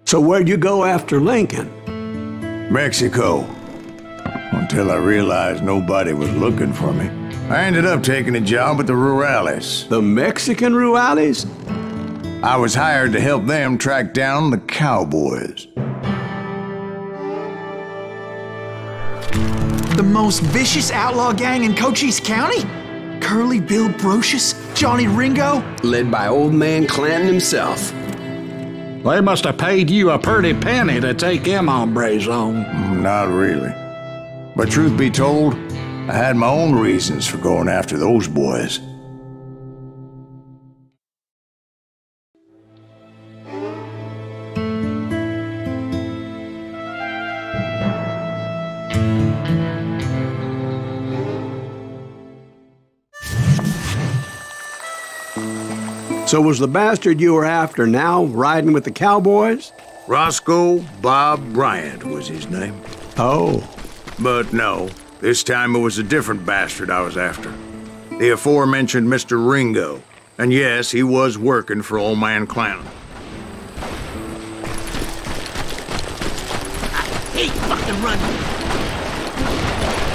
So where'd you go after Lincoln? Mexico. Until I realized nobody was looking for me. I ended up taking a job at the Rurales. The Mexican Rurales? I was hired to help them track down the cowboys. The most vicious outlaw gang in Cochise County? Curly Bill Brocious? Johnny Ringo? Led by old man Clanton himself. They must have paid you a pretty penny to take them hombres on. Not really. But truth be told, I had my own reasons for going after those boys. So was the bastard you were after now riding with the cowboys? Roscoe Bob Bryant was his name. Oh. But no, this time it was a different bastard I was after. The aforementioned Mr. Ringo. And yes, he was working for old man Clanton. I hate fucking running.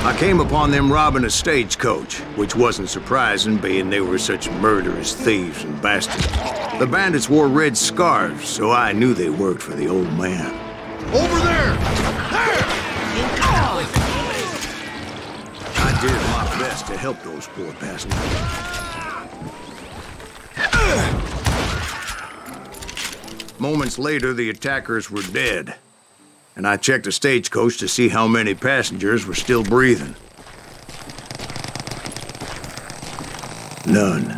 I came upon them robbing a stagecoach, which wasn't surprising, being they were such murderous thieves and bastards. The bandits wore red scarves, so I knew they worked for the old man. Over there! There! I did my best to help those poor bastards. Moments later, the attackers were dead. And I checked the stagecoach to see how many passengers were still breathing. None.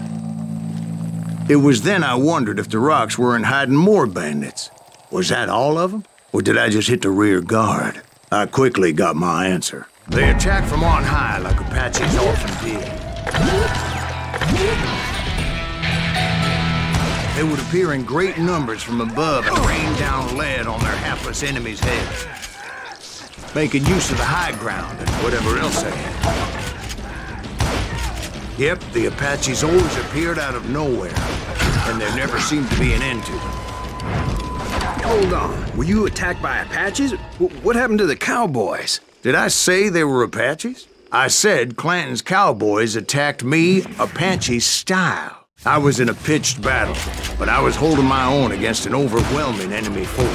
It was then I wondered if the rocks weren't hiding more bandits. Was that all of them? Or did I just hit the rear guard? I quickly got my answer. They attacked from on high like Apaches often did. They would appear in great numbers from above and rain down lead on their hapless enemies' heads, making use of the high ground and whatever else they had. Yep, the Apaches always appeared out of nowhere, and there never seemed to be an end to them. Hold on. Were you attacked by Apaches? What happened to the cowboys? Did I say they were Apaches? I said Clanton's cowboys attacked me Apache style. I was in a pitched battle, but I was holding my own against an overwhelming enemy force.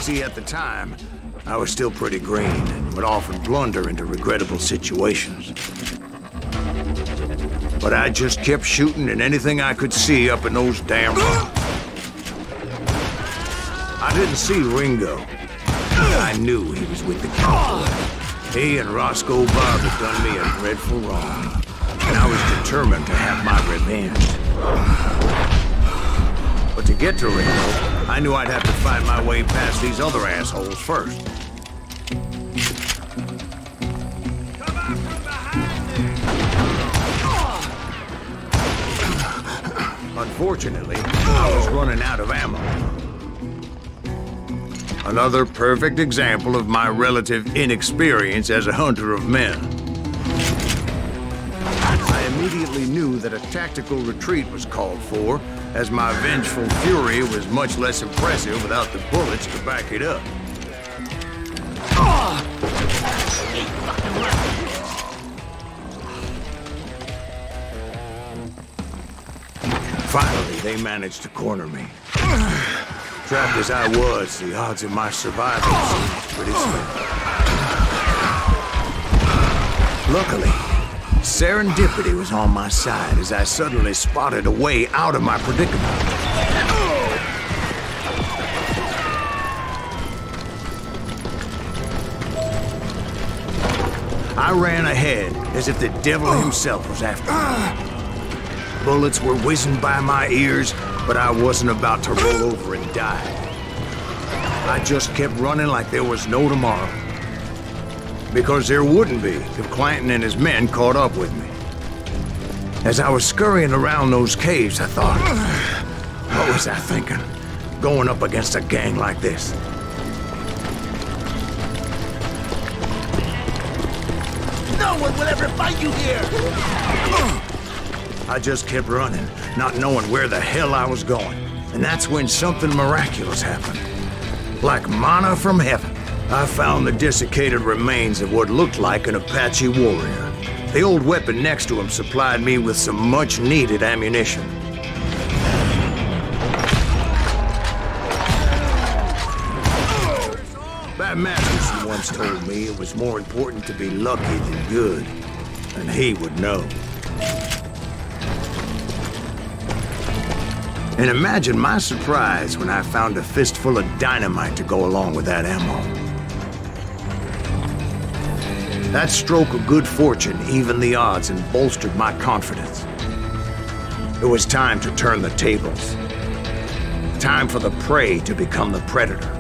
See, at the time, I was still pretty green and would often blunder into regrettable situations. But I just kept shooting at anything I could see up in those damn rocks. I didn't see Ringo. I knew he was with the cowboys. He and Roscoe Bob had done me a dreadful wrong, and I was determined to have my revenge. But to get to Ringo, I knew I'd have to find my way past these other assholes first. Unfortunately, I was running out of ammo. Another perfect example of my relative inexperience as a hunter of men. I immediately knew that a tactical retreat was called for, as my vengeful fury was much less impressive without the bullets to back it up. Finally, they managed to corner me. Trapped as I was, the odds of my survival seemed pretty slim. Luckily, serendipity was on my side as I suddenly spotted a way out of my predicament. I ran ahead as if the devil himself was after me. Bullets were whizzing by my ears, but I wasn't about to roll over and die. I just kept running like there was no tomorrow. Because there wouldn't be if Clanton and his men caught up with me. As I was scurrying around those caves, I thought, what was I thinking? Going up against a gang like this? No one will ever fight you here! I just kept running, not knowing where the hell I was going. And that's when something miraculous happened. Like manna from heaven, I found the desiccated remains of what looked like an Apache warrior. The old weapon next to him supplied me with some much-needed ammunition. Bat Matthews once told me it was more important to be lucky than good, and he would know. And imagine my surprise when I found a fistful of dynamite to go along with that ammo. That stroke of good fortune evened the odds and bolstered my confidence. It was time to turn the tables. Time for the prey to become the predator.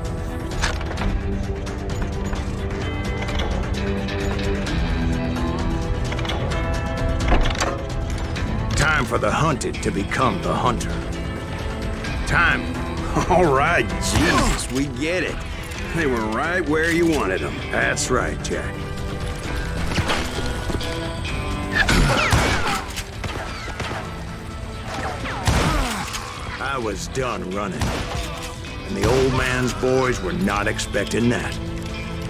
Time for the hunted to become the hunter. Time. All right, Jesus, we get it. They were right where you wanted them. That's right, Jack. I was done running. And the old man's boys were not expecting that.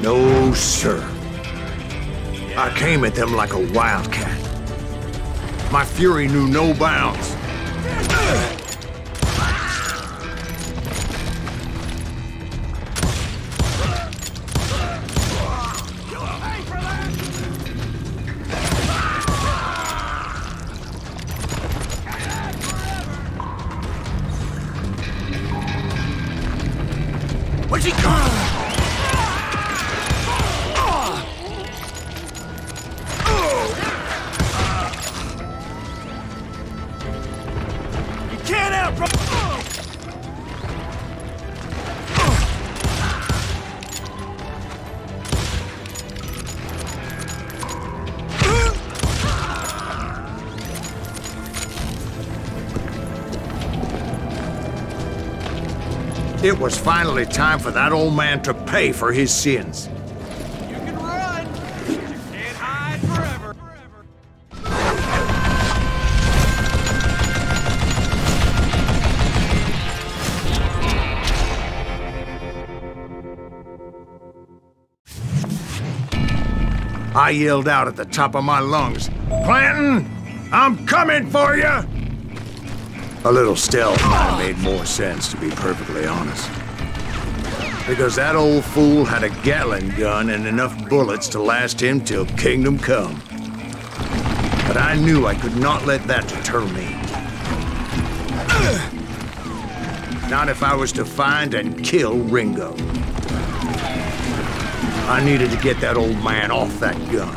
No, sir. I came at them like a wildcat. My fury knew no bounds. Where's he going? You can't out, bro. It was finally time for that old man to pay for his sins. You can run, but you can't hide forever. I yelled out at the top of my lungs, "Clanton, I'm coming for you!" A little stealth might have made more sense, to be perfectly honest. Because that old fool had a Gatling gun and enough bullets to last him till kingdom come. But I knew I could not let that deter me. Not if I was to find and kill Ringo. I needed to get that old man off that gun.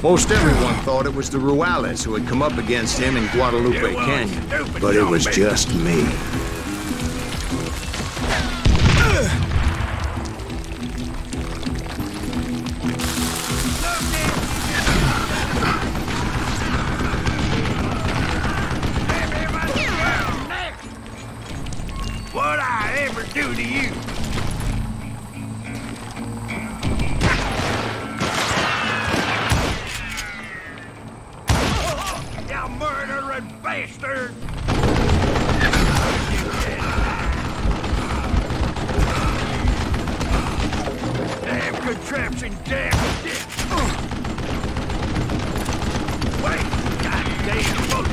Most everyone thought it was the Ruales who had come up against him in Guadalupe Canyon, but it was just me. What'd I ever do to you? Bastard! Damn contraption, damn shit! Wait, goddamn boat!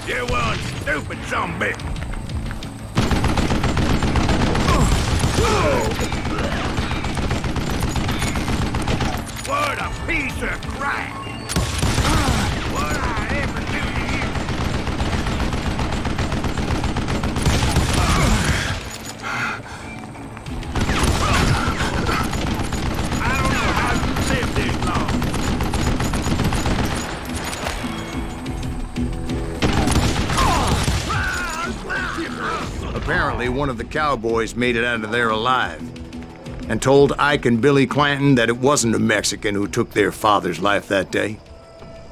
You one stupid zombie! What a piece of crap! What'd I ever do to you? Fortunately, one of the cowboys made it out of there alive and told Ike and Billy Clanton that it wasn't a Mexican who took their father's life that day.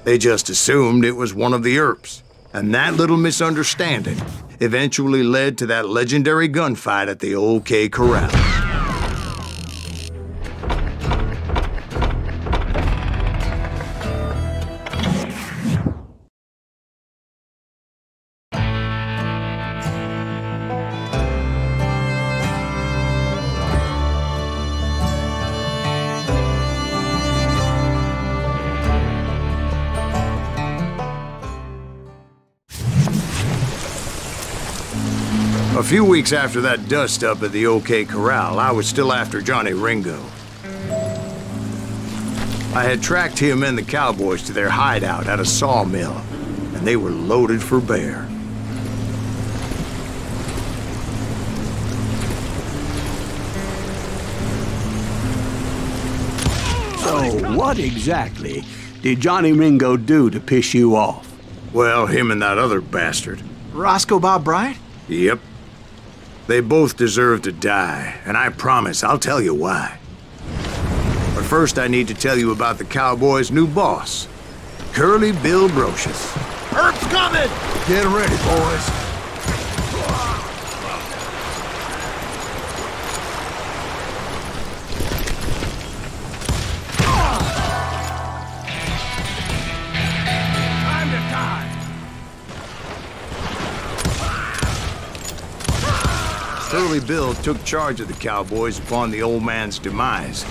They just assumed it was one of the Earps. And that little misunderstanding eventually led to that legendary gunfight at the OK Corral. A few weeks after that dust-up at the OK Corral, I was still after Johnny Ringo. I had tracked him and the cowboys to their hideout at a sawmill, and they were loaded for bear. So, what exactly did Johnny Ringo do to piss you off? Well, him and that other bastard. Roscoe Bob Bryant? Yep. They both deserve to die, and I promise I'll tell you why. But first I need to tell you about the Cowboys' new boss, Curly Bill Brocious. Herb's coming! Get ready, boys. Time to die! Curly Bill took charge of the Cowboys upon the old man's demise.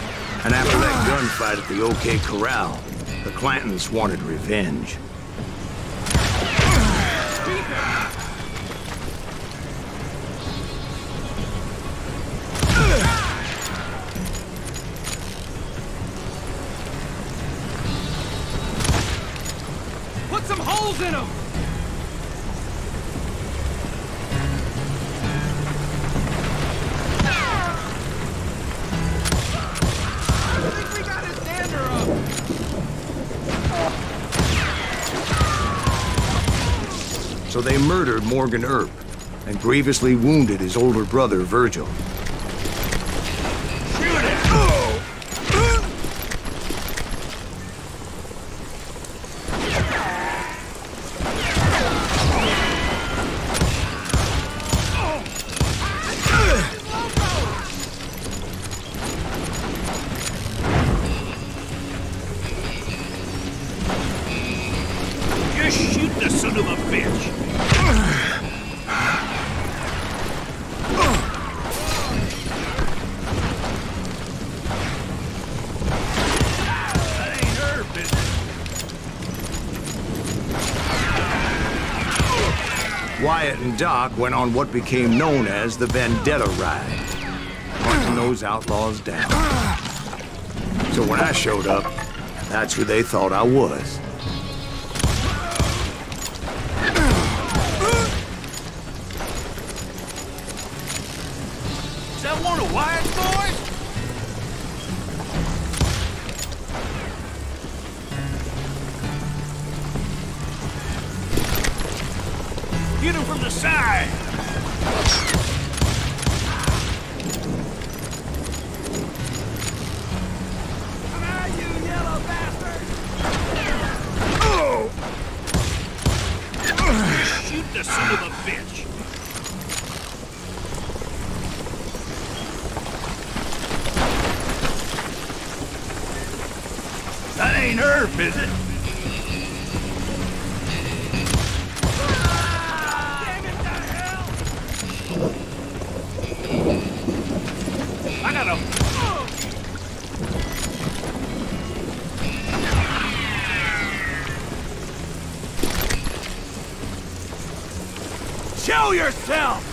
And after that gunfight at the OK Corral, the Clantons wanted revenge. Put some holes in them! So they murdered Morgan Earp and grievously wounded his older brother, Virgil. Shoot it! Just shoot the son of a bitch! That ain't her business. Wyatt and Doc went on what became known as the Vendetta Ride, hunting those outlaws down. So when I showed up, that's who they thought I was. Is that one of Wyatt's boys? Get him from the side! Come out, you yellow bastard! Shoot the son of a bitch! That ain't Herb, is it? Damn it to hell! I got him! Show yourself!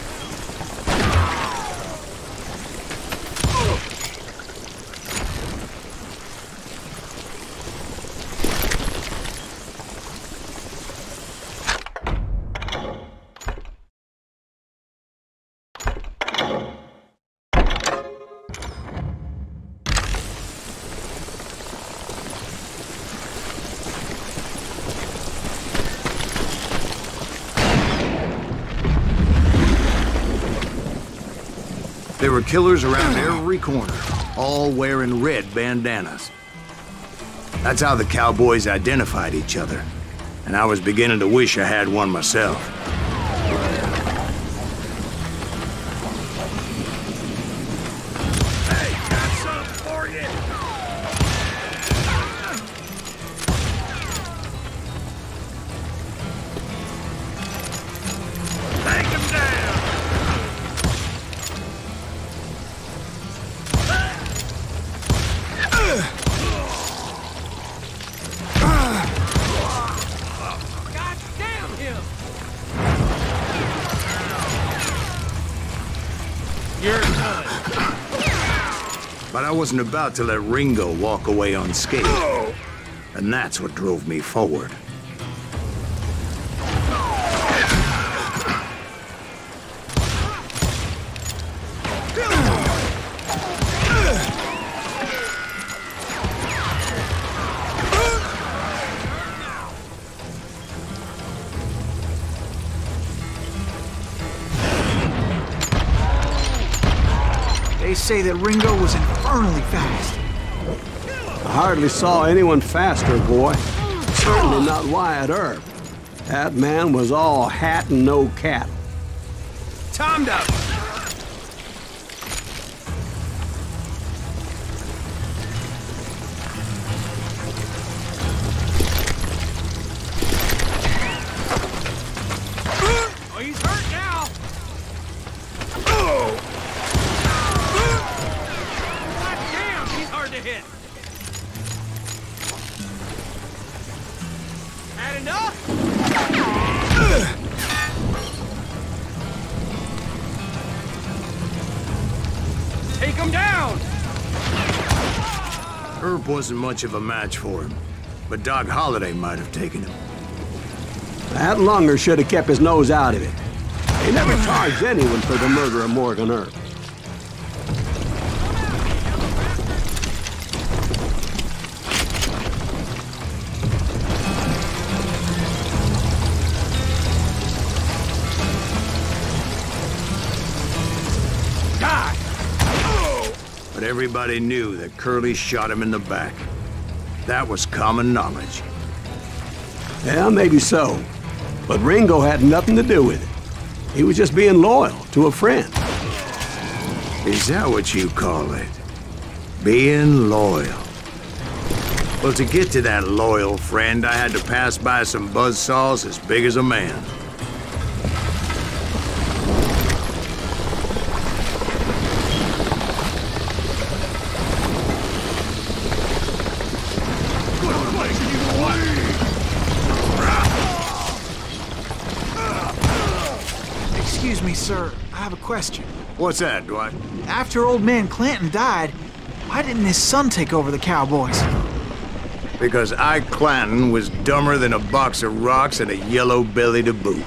There were killers around every corner, all wearing red bandanas. That's how the cowboys identified each other, and I was beginning to wish I had one myself. Hey, got something for you. Take him down. God damn him. You're done. But I wasn't about to let Ringo walk away unscathed. And that's what drove me forward. They say that Ringo was infernally fast. I hardly saw anyone faster, boy. Certainly not Wyatt Earp. That man was all hat and no cat. Timed up! Oh, he's hurt now. God damn, he's hard to hit. Had enough? Take him down! Earp wasn't much of a match for him, but Doc Holliday might have taken him. That lunger should have kept his nose out of it. He never charged anyone for the murder of Morgan Earp. But everybody knew that Curly shot him in the back. That was common knowledge. Yeah, maybe so. But Ringo had nothing to do with it. He was just being loyal to a friend. Is that what you call it? Being loyal? Well, to get to that loyal friend, I had to pass by some buzzsaws as big as a man. Excuse me, sir. I have a question. What's that, Dwight? After old man Clanton died, why didn't his son take over the Cowboys? Because Ike Clanton was dumber than a box of rocks and a yellow belly to boot.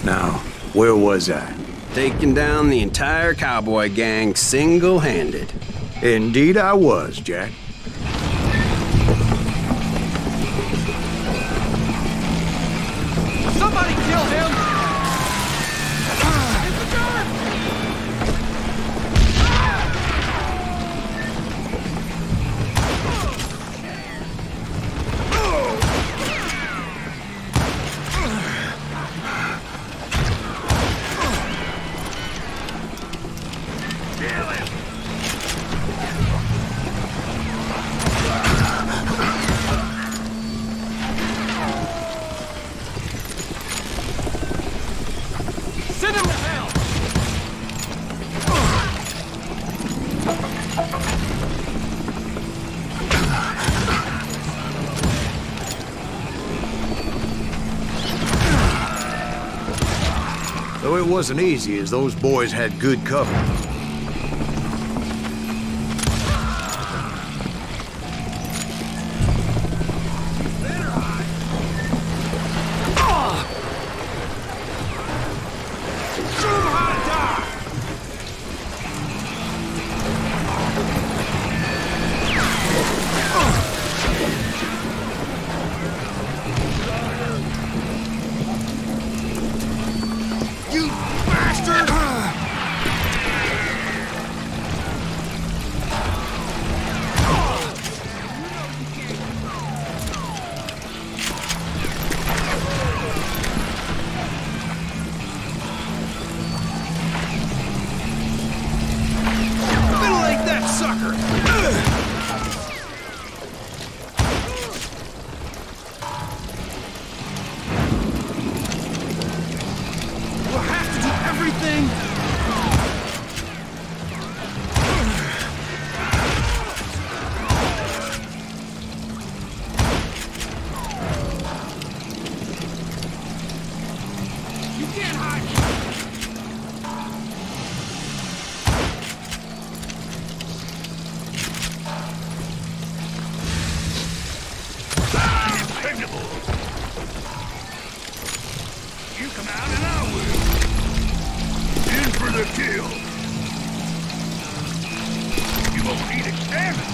Now, where was I? Taking down the entire cowboy gang single-handed. Indeed I was, Jack. Somebody kill him! Send him to hell! Though it wasn't easy, as those boys had good cover. You come out and I will. In for the kill. You won't need examine.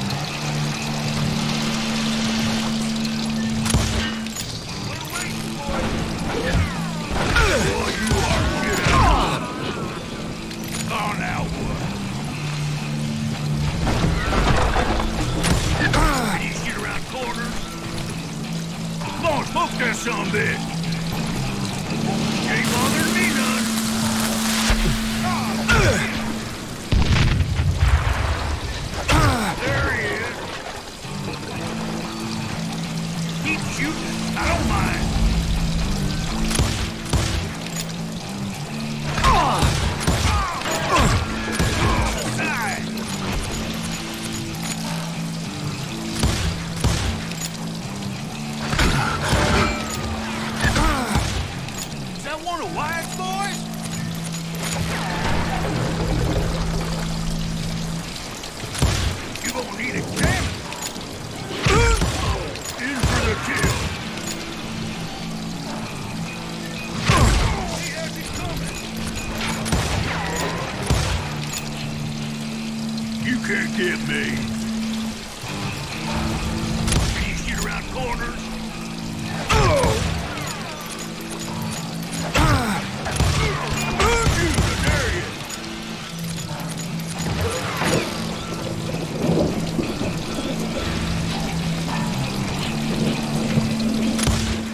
Boy, you are get out. Oh, now what? Can you shoot around corners? Come on, smoke that sumbitch. Ain't bothering me none. There he is. Keep shooting. I don't mind. Can't get me. Can you shoot around corners? There he is.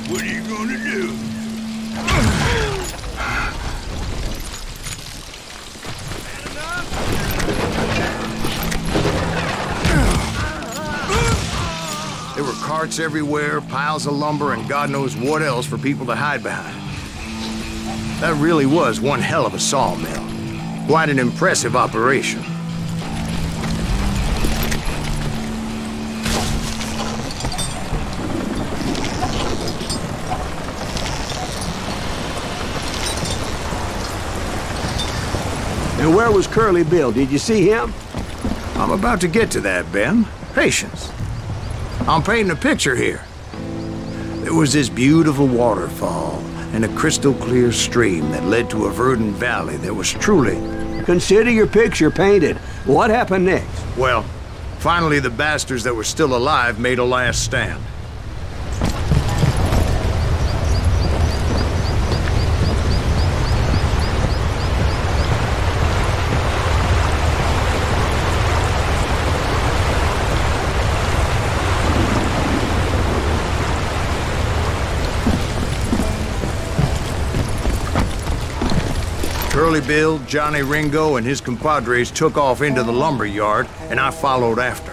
What are you gonna do? There were carts everywhere, piles of lumber, and God knows what else for people to hide behind. That really was one hell of a sawmill. Quite an impressive operation. And where was Curly Bill? Did you see him? I'm about to get to that, Ben. Patience. I'm painting a picture here. There was this beautiful waterfall and a crystal clear stream that led to a verdant valley that was truly... Consider your picture painted. What happened next? Well, finally the bastards that were still alive made a last stand. Curly Bill, Johnny Ringo, and his compadres took off into the lumber yard, and I followed after.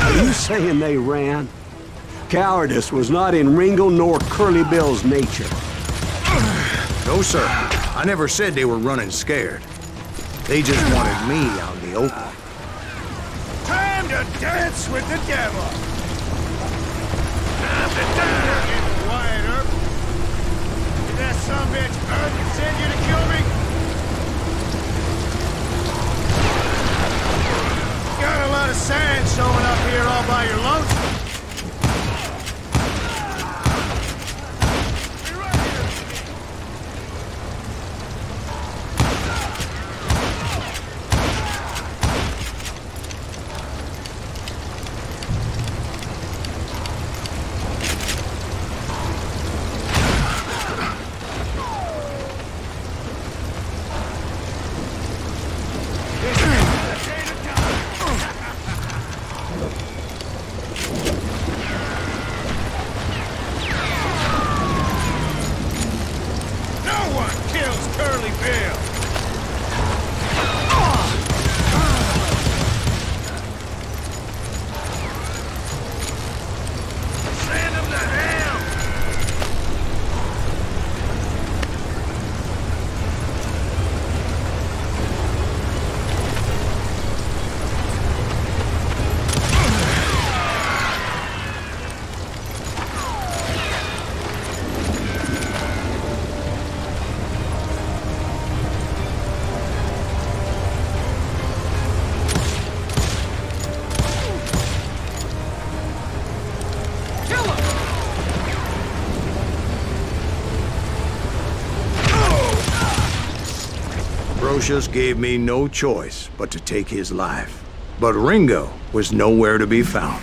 Are you saying they ran? Cowardice was not in Ringo nor Curly Bill's nature. No, sir. I never said they were running scared. They just wanted me out in the open. Time to dance with the devil! Time to die! Get quiet, Herb. Did that sumbitch Earth send you to kill me? Got a lot of sand showing up here all by your lonesome. Brocious gave me no choice but to take his life. But Ringo was nowhere to be found.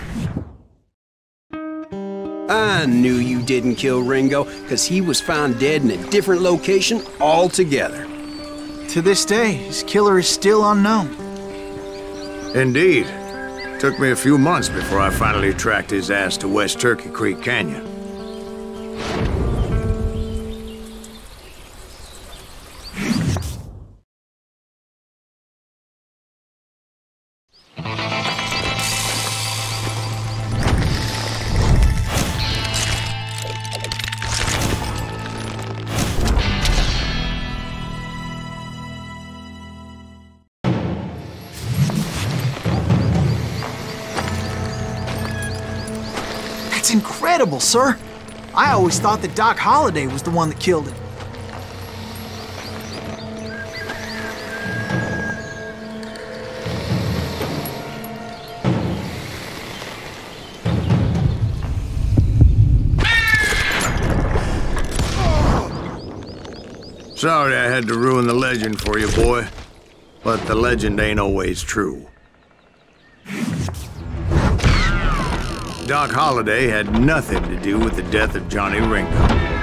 I knew you didn't kill Ringo, because he was found dead in a different location altogether. To this day, his killer is still unknown. Indeed. Took me a few months before I finally tracked his ass to West Turkey Creek Canyon. That's incredible, sir. I always thought that Doc Holliday was the one that killed him. Sorry I had to ruin the legend for you, boy. But the legend ain't always true. Doc Holliday had nothing to do with the death of Johnny Ringo.